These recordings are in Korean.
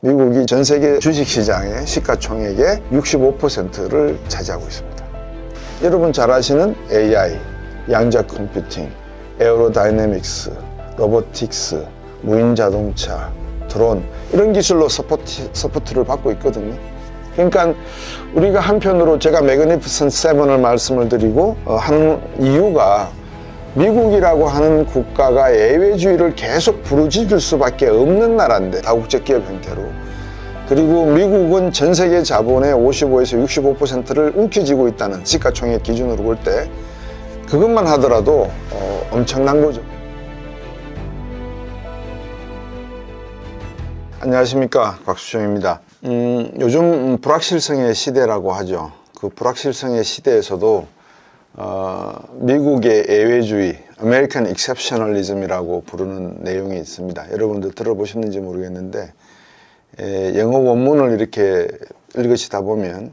미국이 전 세계 주식시장의 시가총액의 65%를 차지하고 있습니다. 여러분 잘 아시는 AI, 양자 컴퓨팅, 에어로다이내믹스, 로보틱스, 무인자동차, 드론 이런 기술로 서포트를 받고 있거든요. 그러니까 우리가 한편으로 제가 매그니피선트 세븐을 말씀을 드리고 하는 이유가 미국이라고 하는 국가가 예외주의를 계속 부르짖을 수밖에 없는 나라인데 다국적 기업 형태로, 그리고 미국은 전 세계 자본의 55에서 65%를 움켜쥐고 있다는 시가총액 기준으로 볼 때 그것만 하더라도 엄청난 거죠. 안녕하십니까, 곽수정입니다. 요즘 불확실성의 시대라고 하죠. 그 불확실성의 시대에서도 미국의 예외주의, 아메리칸 익셉셔널리즘이라고 부르는 내용이 있습니다. 여러분들 들어보셨는지 모르겠는데 영어 원문을 이렇게 읽으시다 보면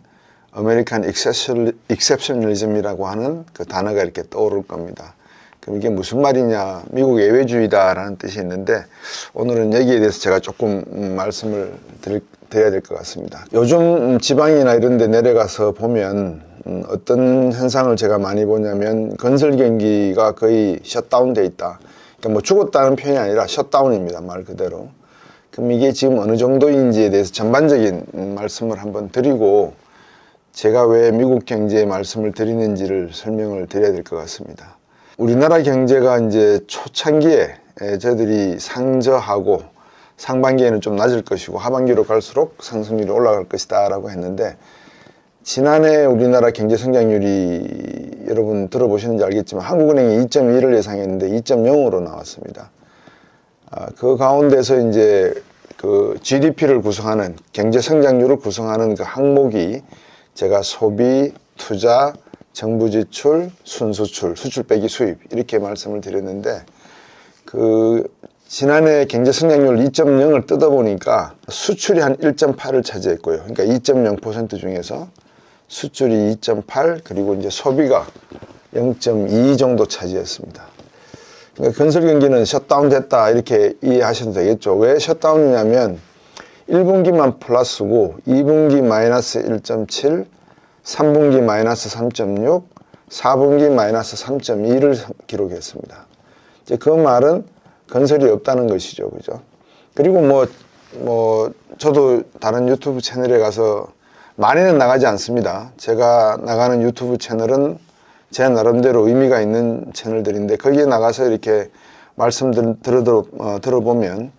아메리칸 익셉셔널리즘이라고 하는 그 단어가 이렇게 떠오를 겁니다. 그럼 이게 무슨 말이냐, 미국 예외주의다라는 뜻이 있는데 오늘은 여기에 대해서 제가 조금 말씀을 드려야 될 것 같습니다. 요즘 지방이나 이런 데 내려가서 보면 어떤 현상을 제가 많이 보냐면 건설 경기가 거의 셧다운돼 있다. 그러니까 뭐 죽었다는 표현이 아니라 셧다운입니다, 말 그대로. 그럼 이게 지금 어느 정도인지에 대해서 전반적인 말씀을 한번 드리고 제가 왜 미국 경제에 말씀을 드리는지를 설명을 드려야 될 것 같습니다. 우리나라 경제가 이제 초창기에 저희들이 상저하고 상반기에는 좀 낮을 것이고 하반기로 갈수록 상승률이 올라갈 것이다 라고 했는데, 지난해 우리나라 경제 성장률이 여러분 들어보셨는지 알겠지만 한국은행이 2.1을 예상했는데 2.0으로 나왔습니다. 그 가운데서 이제 그 GDP를 구성하는, 경제 성장률을 구성하는 그 항목이 제가 소비, 투자, 정부 지출, 순수출, 수출 빼기 수입 이렇게 말씀을 드렸는데, 그 지난해 경제 성장률 2.0을 뜯어보니까 수출이 한 1.8을 차지했고요. 그러니까 2.0% 중에서 수출이 2.8, 그리고 이제 소비가 0.2 정도 차지했습니다. 그러니까 건설 경기는 셧다운 됐다 이렇게 이해하셔도 되겠죠. 왜 셧다운이냐면 1분기만 플러스고 2분기 마이너스 1.7, 3분기 마이너스 3.6, 4분기 마이너스 3.2를 기록했습니다. 이제 그 말은 건설이 없다는 것이죠. 그죠? 그리고 저도 다른 유튜브 채널에 가서 많이는 나가지 않습니다. 제가 나가는 유튜브 채널은 제 나름대로 의미가 있는 채널들인데, 거기에 나가서 이렇게 말씀 들어보면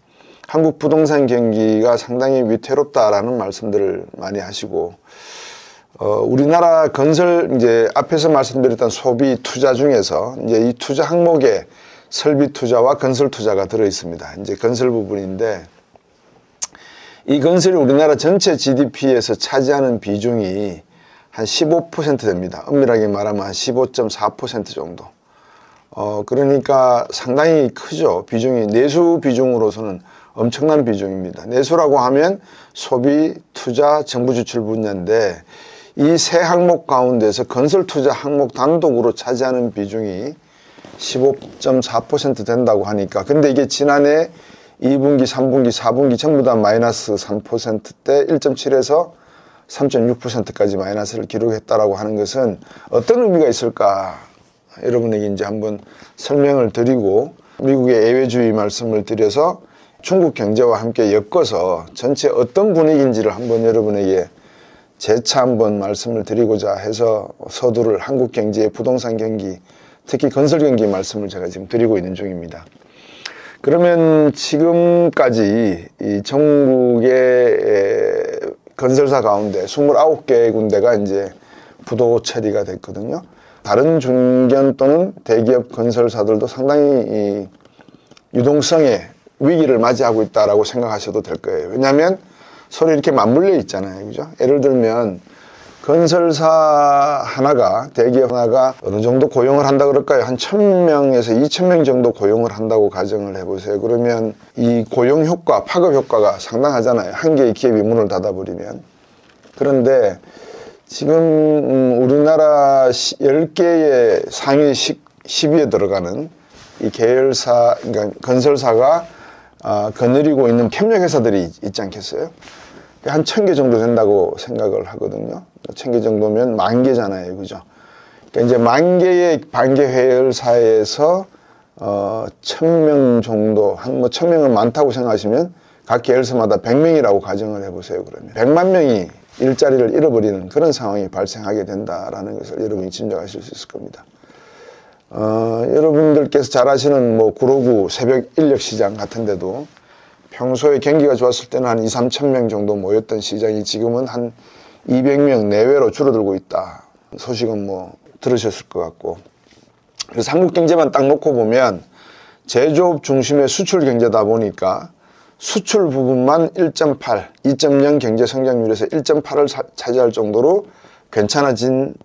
한국 부동산 경기가 상당히 위태롭다라는 말씀들을 많이 하시고, 우리나라 건설, 이제 앞에서 말씀드렸던 소비 투자 중에서 이제 이 투자 항목에 설비 투자와 건설 투자가 들어 있습니다. 이제 건설 부분인데, 이 건설이 우리나라 전체 GDP에서 차지하는 비중이 한 15% 됩니다. 엄밀하게 말하면 한 15.4% 정도. 그러니까 상당히 크죠. 비중이 내수 비중으로서는 엄청난 비중입니다. 내수라고 하면 소비, 투자, 정부 지출 분야인데, 이 세 항목 가운데서 건설 투자 항목 단독으로 차지하는 비중이 15.4% 된다고 하니까, 근데 이게 지난해 2분기, 3분기, 4분기 전부 다 마이너스 3%대 1.7에서 3.6%까지 마이너스를 기록했다라고 하는 것은 어떤 의미가 있을까? 여러분에게 이제 한번 설명을 드리고 미국의 예외주의 말씀을 드려서 중국 경제와 함께 엮어서 전체 어떤 분위기인지를 한번 여러분에게 재차 한번 말씀을 드리고자 해서 서두를 한국 경제의 부동산 경기, 특히 건설 경기 말씀을 제가 지금 드리고 있는 중입니다. 그러면 지금까지 이 전국의 건설사 가운데 29개 군데가 이제 부도 처리가 됐거든요. 다른 중견 또는 대기업 건설사들도 상당히 이 유동성의 위기를 맞이하고 있다라고 생각하셔도 될 거예요. 왜냐하면 서로 이렇게 맞물려 있잖아요. 그죠? 예를 들면 건설사 하나가, 대기업 하나가 어느 정도 고용을 한다 그럴까요? 한 1000명에서 2000명 정도 고용을 한다고 가정을 해보세요. 그러면 이 고용 효과, 파급 효과가 상당하잖아요. 한 개의 기업이 문을 닫아버리면. 그런데 지금 우리나라 10개의 상위 10위에 들어가는 이 계열사, 그러니까 건설사가 거느리고 있는 협력회사들이 있지 않겠어요? 한 1000개 정도 된다고 생각을 하거든요. 1000개 정도면 10,000개잖아요. 그죠? 그러니까 이제 10,000개의 반개 회열사에서 1000명 정도, 한 1000명은 많다고 생각하시면 각 계열사마다 100명이라고 가정을 해보세요. 그러면 100만 명이 일자리를 잃어버리는 그런 상황이 발생하게 된다라는 것을 여러분이 짐작하실 수 있을 겁니다. 여러분들께서 잘 아시는 구로구 새벽 인력 시장 같은 데도 평소에 경기가 좋았을 때는 한 2,000~3,000명 정도 모였던 시장이 지금은 한 200명 내외로 줄어들고 있다. 소식은 들으셨을 것 같고. 그래서 한국 경제만 딱 놓고 보면 제조업 중심의 수출 경제다 보니까 수출 부분만 1.8, 2.0 경제 성장률에서 1.8을 차지할 정도로 괜찮아진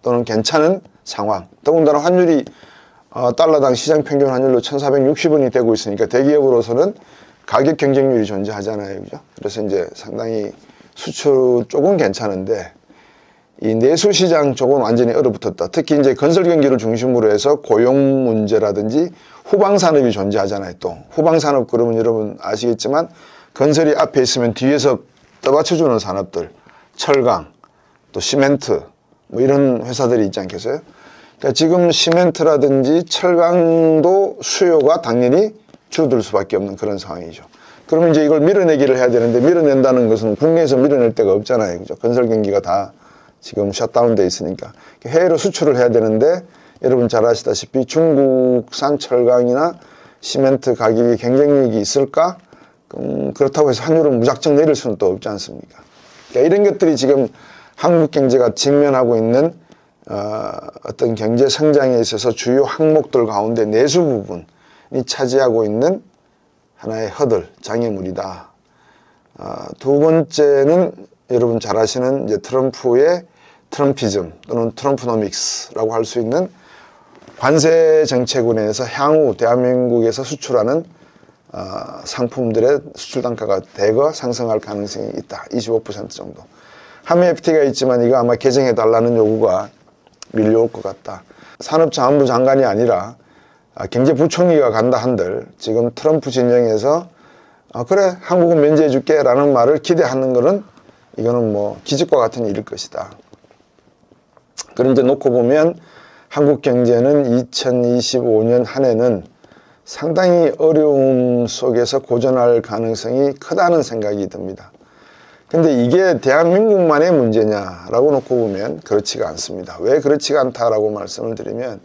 또는 괜찮은 상황. 더군다나 환율이 달러당 시장 평균 환율로 1,460원이 되고 있으니까 대기업으로서는 가격 경쟁률이 존재하잖아요. 그죠? 그래서 이제 상당히 수출 쪽은 괜찮은데 이 내수 시장 쪽은 완전히 얼어붙었다. 특히 이제 건설 경기를 중심으로 해서 고용 문제라든지 후방 산업이 존재하잖아요. 또 후방 산업 그러면 여러분 아시겠지만 건설이 앞에 있으면 뒤에서 떠받쳐주는 산업들, 철강, 또 시멘트 이런 회사들이 있지 않겠어요? 그러니까 지금 시멘트라든지 철강도 수요가 당연히 줄어들 수밖에 없는 그런 상황이죠. 그러면 이제 이걸 밀어내기를 해야 되는데 밀어낸다는 것은 국내에서 밀어낼 데가 없잖아요. 그죠? 건설 경기가 다 지금 셧다운돼 있으니까 해외로 수출을 해야 되는데 여러분 잘 아시다시피 중국산 철강이나 시멘트 가격이 경쟁력이 있을까? 그렇다고 해서 환율을 무작정 내릴 수는 또 없지 않습니까? 그러니까 이런 것들이 지금 한국 경제가 직면하고 있는 어떤 경제 성장에 있어서 주요 항목들 가운데 내수 부분이 차지하고 있는 하나의 허들, 장애물이다. 두 번째는 여러분 잘 아시는 이제 트럼프의 트럼피즘 또는 트럼프노믹스라고 할 수 있는 관세 정책으로 인해서 향후 대한민국에서 수출하는 상품들의 수출 단가가 대거 상승할 가능성이 있다. 25% 정도. 한미 FTA가 있지만 이거 아마 개정해 달라는 요구가 밀려올 것 같다. 산업자원부 장관이 아니라 경제부총리가 간다 한들 지금 트럼프 진영에서 그래 한국은 면제해 줄게 라는 말을 기대하는 거는 이거는 기적과 같은 일일 것이다. 그런 데 놓고 보면 한국 경제는 2025년 한 해는 상당히 어려움 속에서 고전할 가능성이 크다는 생각이 듭니다. 근데 이게 대한민국만의 문제냐라고 놓고 보면 그렇지가 않습니다. 왜 그렇지가 않다라고 말씀을 드리면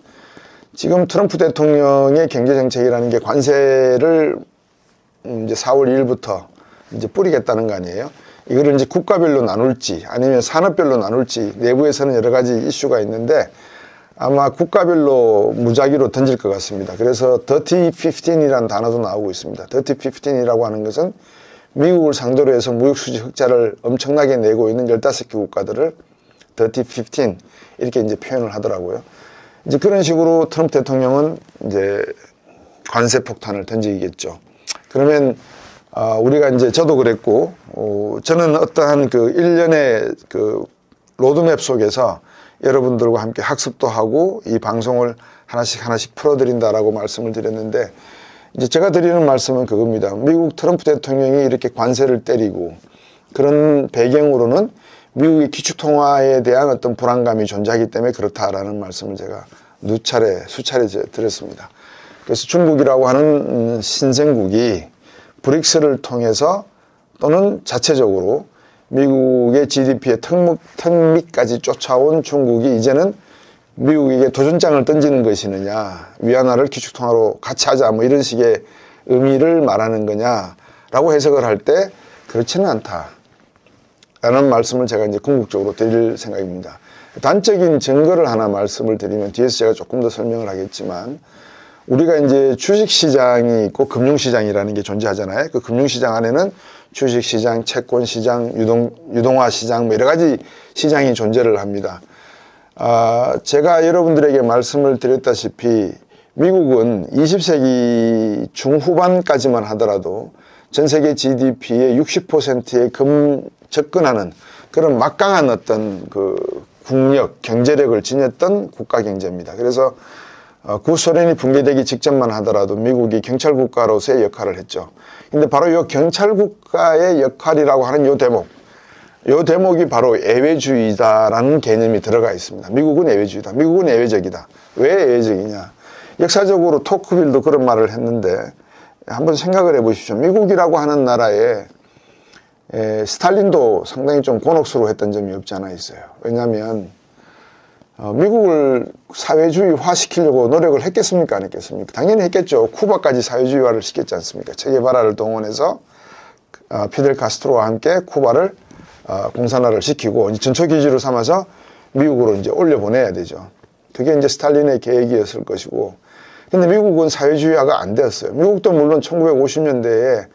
지금 트럼프 대통령의 경제정책이라는 게 관세를 이제 4월 2일부터 이제 뿌리겠다는 거 아니에요? 이거를 이제 국가별로 나눌지 아니면 산업별로 나눌지 내부에서는 여러 가지 이슈가 있는데 아마 국가별로 무작위로 던질 것 같습니다. 그래서 더티 15이라는 단어도 나오고 있습니다. 더티 15이라고 하는 것은 미국을 상대로 해서 무역수지 흑자를 엄청나게 내고 있는 15개 국가들을 더티 15 이렇게 이제 표현을 하더라고요. 이제 그런 식으로 트럼프 대통령은 이제 관세 폭탄을 던지겠죠. 그러면 우리가 이제 저도 그랬고 저는 어떠한 그 일련의 그 로드맵 속에서 여러분들과 함께 학습도 하고 이 방송을 하나씩 풀어드린다라고 말씀을 드렸는데 이제 제가 드리는 말씀은 그겁니다. 미국 트럼프 대통령이 이렇게 관세를 때리고 그런 배경으로는 미국의 기축통화에 대한 어떤 불안감이 존재하기 때문에 그렇다라는 말씀을 제가 수차례 드렸습니다. 그래서 중국이라고 하는 신생국이 브릭스를 통해서 또는 자체적으로 미국의 GDP의 턱밑까지 쫓아온 중국이 이제는 미국에게 도전장을 던지는 것이느냐, 위안화를 기축통화로 같이 하자 뭐 이런 식의 의미를 말하는 거냐라고 해석을 할 때 그렇지는 않다라는 말씀을 제가 이제 궁극적으로 드릴 생각입니다. 단적인 증거를 하나 말씀을 드리면 뒤에서 제가 조금 더 설명을 하겠지만 우리가 이제 주식시장이 있고 금융시장이라는 게 존재하잖아요. 그 금융시장 안에는 주식시장, 채권시장, 유동화시장 뭐 여러 가지 시장이 존재를 합니다. 제가 여러분들에게 말씀을 드렸다시피 미국은 20세기 중후반까지만 하더라도 전 세계 GDP의 60%에 접근하는 그런 막강한 어떤 그 국력, 경제력을 지녔던 국가 경제입니다. 그래서 구소련이 붕괴되기 직전만 하더라도 미국이 경찰국가로서의 역할을 했죠. 근데 바로 이 경찰국가의 역할이라고 하는 이 대목이 바로 예외주의다라는 개념이 들어가 있습니다. 미국은 예외주의다. 미국은 예외적이다. 왜 예외적이냐? 역사적으로 토크빌도 그런 말을 했는데 한번 생각을 해보십시오. 미국이라고 하는 나라에 스탈린도 상당히 좀 곤혹스러워했던 점이 없지 않아 있어요. 왜냐하면 미국을 사회주의화 시키려고 노력을 했겠습니까? 안 했겠습니까? 당연히 했겠죠. 쿠바까지 사회주의화를 시켰지 않습니까? 체게바라를 동원해서 피델 카스트로와 함께 쿠바를 공산화를 시키고 전초기지로 삼아서 미국으로 이제 올려보내야 되죠. 그게 이제 스탈린의 계획이었을 것이고, 근데 미국은 사회주의화가 안 되었어요. 미국도 물론 1950년대에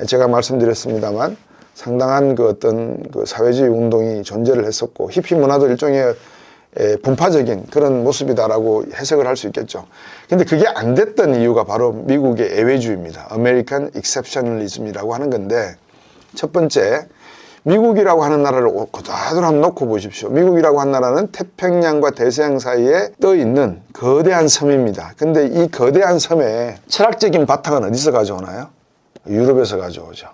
제가 말씀드렸습니다만 상당한 그 어떤 그 사회주의 운동이 존재를 했었고, 히피 문화도 일종의 분파적인 그런 모습이다라고 해석을 할 수 있겠죠. 근데 그게 안 됐던 이유가 바로 미국의 예외주의입니다. 아메리칸 익셉셔널리즘이라고 하는 건데, 첫 번째, 미국이라고 하는 나라를 그대로 한번 놓고 보십시오. 미국이라고 하는 나라는 태평양과 대서양 사이에 떠 있는 거대한 섬입니다. 근데 이 거대한 섬에 철학적인 바탕은 어디서 가져오나요? 유럽에서 가져오죠.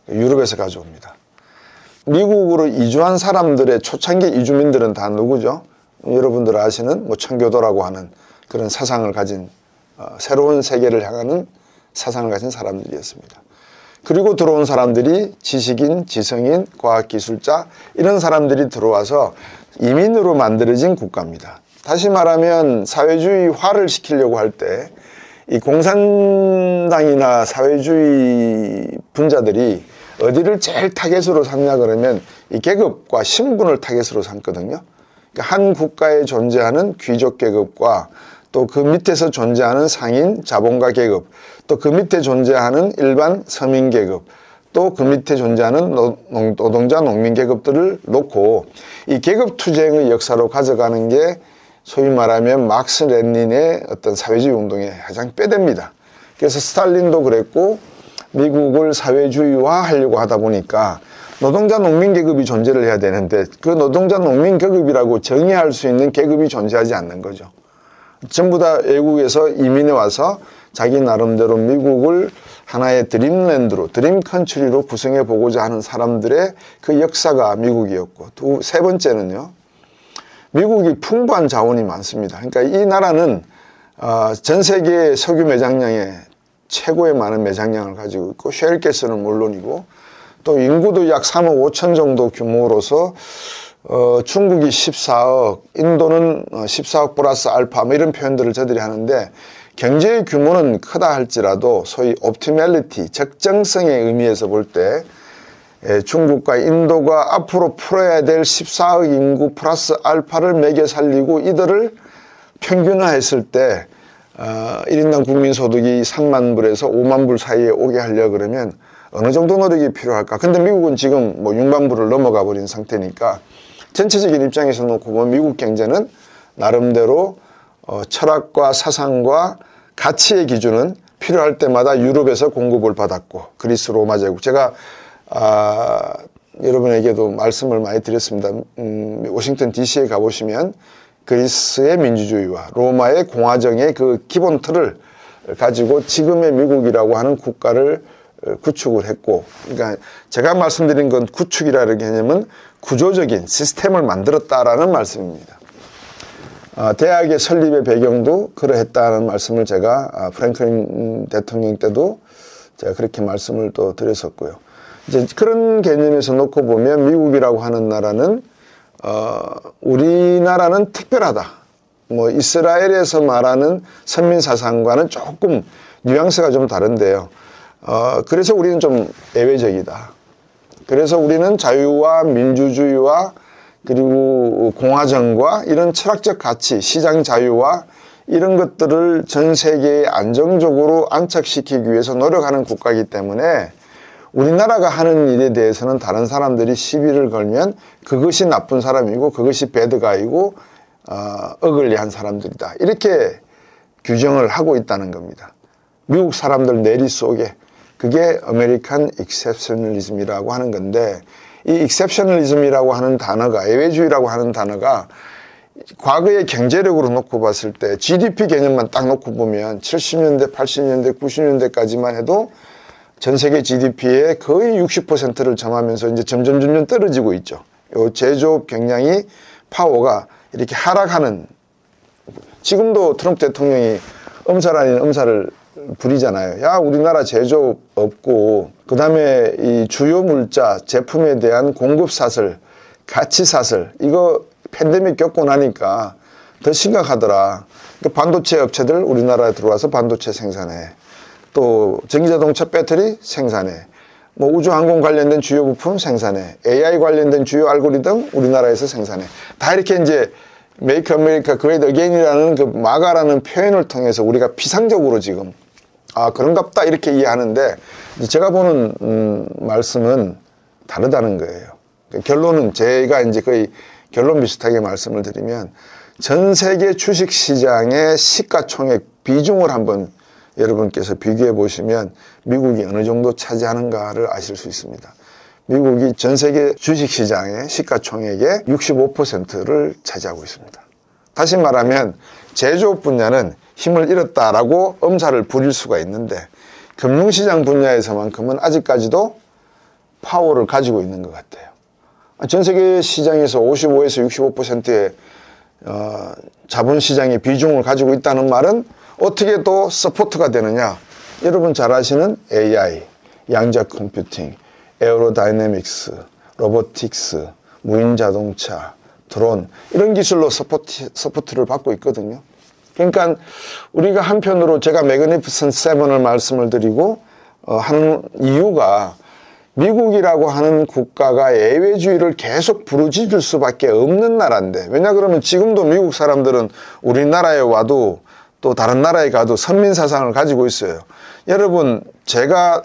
유럽에서 가져옵니다. 미국으로 이주한 사람들의 초창기 이주민들은 다 누구죠? 여러분들 아시는 청교도라고 하는 그런 사상을 가진 새로운 세계를 향하는 사상을 가진 사람들이었습니다. 그리고 들어온 사람들이 지식인, 지성인, 과학기술자 이런 사람들이 들어와서 이민으로 만들어진 국가입니다. 다시 말하면 사회주의화를 시키려고 할 때 이 공산당이나 사회주의 분자들이 어디를 제일 타겟으로 삼냐 그러면 이 계급과 신분을 타겟으로 삼거든요. 그러니까 한 국가에 존재하는 귀족 계급과 또 그 밑에서 존재하는 상인 자본가 계급, 또 그 밑에 존재하는 일반 서민 계급, 또 그 밑에 존재하는 노동자 농민 계급들을 놓고 이 계급 투쟁의 역사로 가져가는 게 소위 말하면 막스 레닌의 어떤 사회주의 운동의 가장 뼈대입니다. 그래서 스탈린도 그랬고, 미국을 사회주의화 하려고 하다 보니까 노동자 농민 계급이 존재를 해야 되는데 그 노동자 농민 계급이라고 정의할 수 있는 계급이 존재하지 않는 거죠. 전부 다 외국에서 이민해 와서 자기 나름대로 미국을 하나의 드림랜드로, 드림컨트리로 구성해 보고자 하는 사람들의 그 역사가 미국이었고, 세 번째는요, 미국이 풍부한 자원이 많습니다. 그러니까 이 나라는 전 세계 석유 매장량의 최고의 많은 매장량을 가지고 있고, 셰일가스는 물론이고, 또 인구도 약 3억 5천 정도 규모로서 중국이 14억, 인도는 14억 플러스 알파 뭐 이런 표현들을 저들이 하는데, 경제의 규모는 크다 할지라도 소위 옵티멀리티, 적정성의 의미에서 볼 때 중국과 인도가 앞으로 풀어야 될 14억 인구 플러스 알파를 매겨 살리고 이들을 평균화했을 때 1인당 국민소득이 3만 불에서 5만 불 사이에 오게 하려 그러면 어느 정도 노력이 필요할까? 근데 미국은 지금 뭐 6만 불을 넘어가 버린 상태니까 전체적인 입장에서 놓고 보면 미국 경제는 나름대로 철학과 사상과 가치의 기준은 필요할 때마다 유럽에서 공급을 받았고, 그리스 로마 제국, 제가 여러분에게도 말씀을 많이 드렸습니다. 워싱턴 DC에 가보시면 그리스의 민주주의와 로마의 공화정의 그 기본 틀을 가지고 지금의 미국이라고 하는 국가를 구축을 했고, 그러니까 제가 말씀드린 건 구축이라는 개념은 구조적인 시스템을 만들었다라는 말씀입니다. 대학의 설립의 배경도 그러했다는 말씀을 제가 프랭클린 대통령 때도 제가 그렇게 말씀을 또 드렸었고요. 이제 그런 개념에서 놓고 보면 미국이라고 하는 나라는 우리나라는 특별하다. 뭐 이스라엘에서 말하는 선민 사상과는 조금 뉘앙스가 좀 다른데요. 그래서 우리는 좀 예외적이다. 그래서 우리는 자유와 민주주의와 그리고 공화정과 이런 철학적 가치, 시장 자유와 이런 것들을 전 세계에 안정적으로 안착시키기 위해서 노력하는 국가이기 때문에 우리나라가 하는 일에 대해서는 다른 사람들이 시비를 걸면 그것이 나쁜 사람이고 그것이 배드가이고 어글리한 사람들이다. 이렇게 규정을 하고 있다는 겁니다. 미국 사람들 내리 속에 그게 아메리칸 익셉셔널리즘이라고 하는 건데, 이 익셉셔널리즘이라고 하는 단어가, 예외주의라고 하는 단어가 과거의 경제력으로 놓고 봤을 때 GDP 개념만 딱 놓고 보면 70년대, 80년대, 90년대까지만 해도 전 세계 GDP의 거의 60%를 점하면서 이제 점점 떨어지고 있죠. 요 제조업 경량이 파워가 이렇게 하락하는, 지금도 트럼프 대통령이 엄살 아닌 엄살을 부리잖아요. 야, 우리나라 제조업 없고, 그 다음에 이 주요 물자, 제품에 대한 공급 사슬, 가치 사슬, 이거 팬데믹 겪고 나니까 더 심각하더라. 그러니까 반도체 업체들 우리나라에 들어와서 반도체 생산해. 또 전기자동차 배터리 생산해. 뭐 우주항공 관련된 주요 부품 생산해. AI 관련된 주요 알고리즘 우리나라에서 생산해. 다 이렇게 이제 Make America Great Again이라는 그 마가라는 표현을 통해서 우리가 피상적으로 지금 그런갑다 이렇게 이해하는데, 제가 보는 말씀은 다르다는 거예요. 결론은 제가 이제 거의 결론 비슷하게 말씀을 드리면, 전 세계 주식 시장의 시가총액 비중을 한번 여러분께서 비교해 보시면 미국이 어느 정도 차지하는가를 아실 수 있습니다. 미국이 전 세계 주식 시장의 시가총액의 65%를 차지하고 있습니다. 다시 말하면 제조업 분야는 힘을 잃었다라고 엄살을 부릴 수가 있는데, 금융시장 분야에서만큼은 아직까지도 파워를 가지고 있는 것 같아요. 전 세계 시장에서 55에서 65%의 자본시장의 비중을 가지고 있다는 말은 어떻게 또 서포트가 되느냐? 여러분 잘 아시는 AI, 양자 컴퓨팅, 에어로다이내믹스, 로보틱스, 무인자동차, 드론, 이런 기술로 서포트를 받고 있거든요. 그러니까 우리가 한편으로 제가 매그니피센트 세븐을 말씀을 드리고 하는 이유가, 미국이라고 하는 국가가 예외주의를 계속 부르짖을 수밖에 없는 나라인데, 왜냐 그러면 지금도 미국 사람들은 우리나라에 와도 또 다른 나라에 가도 선민 사상을 가지고 있어요. 여러분, 제가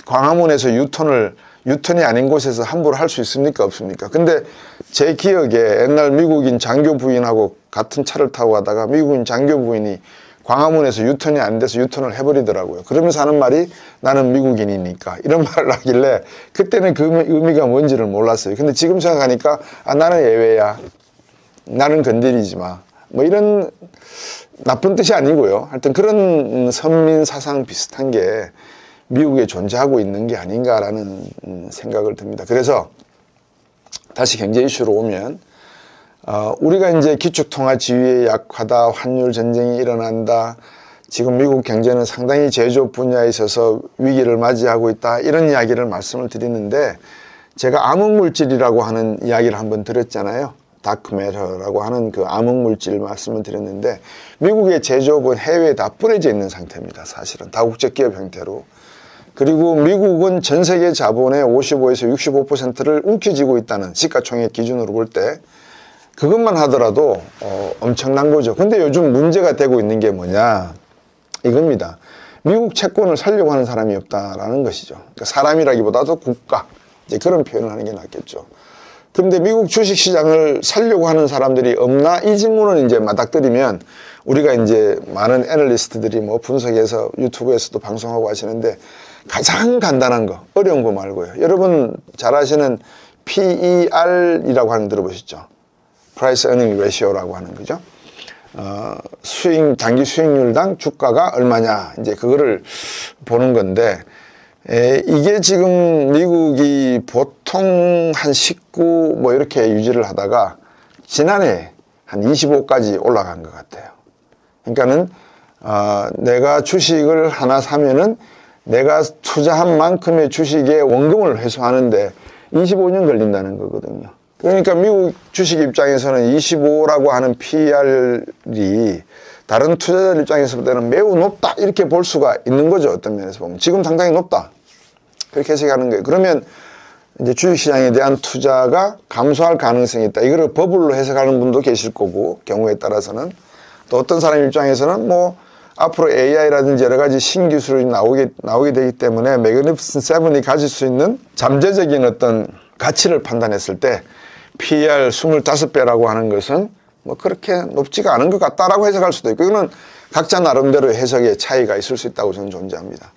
광화문에서 유턴이 아닌 곳에서 함부로 할 수 있습니까? 없습니까? 근데 제 기억에 옛날 미국인 장교 부인하고 같은 차를 타고 가다가 미국인 장교 부인이 광화문에서 유턴이 안 돼서 유턴을 해버리더라고요. 그러면서 하는 말이 나는 미국인이니까, 이런 말을 하길래 그때는 그 의미가 뭔지를 몰랐어요. 근데 지금 생각하니까 나는 예외야. 나는 건드리지 마. 뭐 이런 나쁜 뜻이 아니고요. 하여튼 그런 선민 사상 비슷한 게 미국에 존재하고 있는 게 아닌가라는 생각을 듭니다. 그래서 다시 경제 이슈로 오면, 우리가 이제 기축통화 지위에 약하다, 환율 전쟁이 일어난다, 지금 미국 경제는 상당히 제조업 분야에 있어서 위기를 맞이하고 있다, 이런 이야기를 말씀을 드리는데, 제가 암흑물질이라고 하는 이야기를 한번 드렸잖아요. 다크매터라고 하는 그 암흑물질 말씀을 드렸는데, 미국의 제조업은 해외에 다 뿌려져 있는 상태입니다. 사실은 다국적 기업 형태로. 그리고 미국은 전 세계 자본의 55에서 65%를 움켜쥐고 있다는 시가총액 기준으로 볼 때, 그것만 하더라도 엄청난 거죠. 근데 요즘 문제가 되고 있는 게 뭐냐, 이겁니다. 미국 채권을 살려고 하는 사람이 없다라는 것이죠. 그러니까 사람이라기보다도 국가, 이제 그런 표현을 하는 게 낫겠죠. 그런데 미국 주식시장을 살려고 하는 사람들이 없나? 이 질문을 이제 맞닥뜨리면, 우리가 이제 많은 애널리스트들이 뭐 분석해서 유튜브에서도 방송하고 하시는데, 가장 간단한 거, 어려운 거 말고요. 여러분 잘 아시는 PER이라고 하는 거 들어보셨죠? Price Earning Ratio라고 하는 거죠. 장기 수익률당 주가가 얼마냐, 이제 그거를 보는 건데, 이게 지금 미국이 보통 한 19 뭐 이렇게 유지를 하다가 지난해 한 25까지 올라간 것 같아요. 그러니까는 내가 주식을 하나 사면은 내가 투자한 만큼의 주식의 원금을 회수하는데 25년 걸린다는 거거든요. 그러니까 미국 주식 입장에서는 25라고 하는 PER이 다른 투자자들 입장에서 볼 때는 매우 높다, 이렇게 볼 수가 있는 거죠. 어떤 면에서 보면 지금 상당히 높다, 그렇게 해석하는 거예요. 그러면 이제 주식시장에 대한 투자가 감소할 가능성이 있다, 이거를 버블로 해석하는 분도 계실 거고, 경우에 따라서는 또 어떤 사람 입장에서는 뭐 앞으로 AI라든지 여러 가지 신기술이 나오게 되기 때문에 매그니피센트 세븐이 가질 수 있는 잠재적인 어떤 가치를 판단했을 때 PER 25배라고 하는 것은 뭐 그렇게 높지가 않은 것 같다라고 해석할 수도 있고, 이거는 각자 나름대로 해석의 차이가 있을 수 있다고 저는 존재합니다.